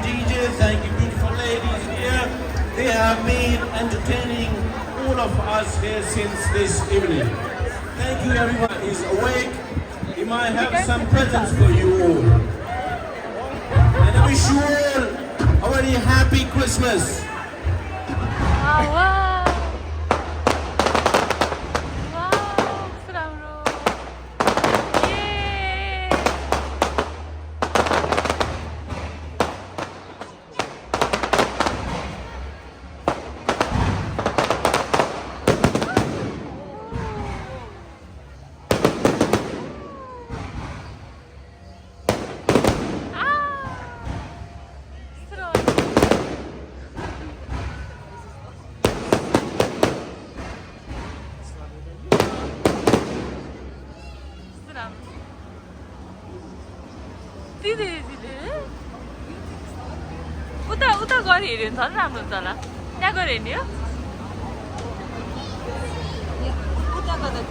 DJ, thank you beautiful ladies here. They have been entertaining all of us here since this evening. Thank you everyone is awake. We might have some presents for you all. And I wish you all a very happy Christmas. Wow. Wow, seram. Yeay. Seram. Seram. दिदी उता उता गएर हेऱ्यो भने झन् राम्रो हुन्छ होला त्यहाँ गएर हेर्ने हो उता गर्दा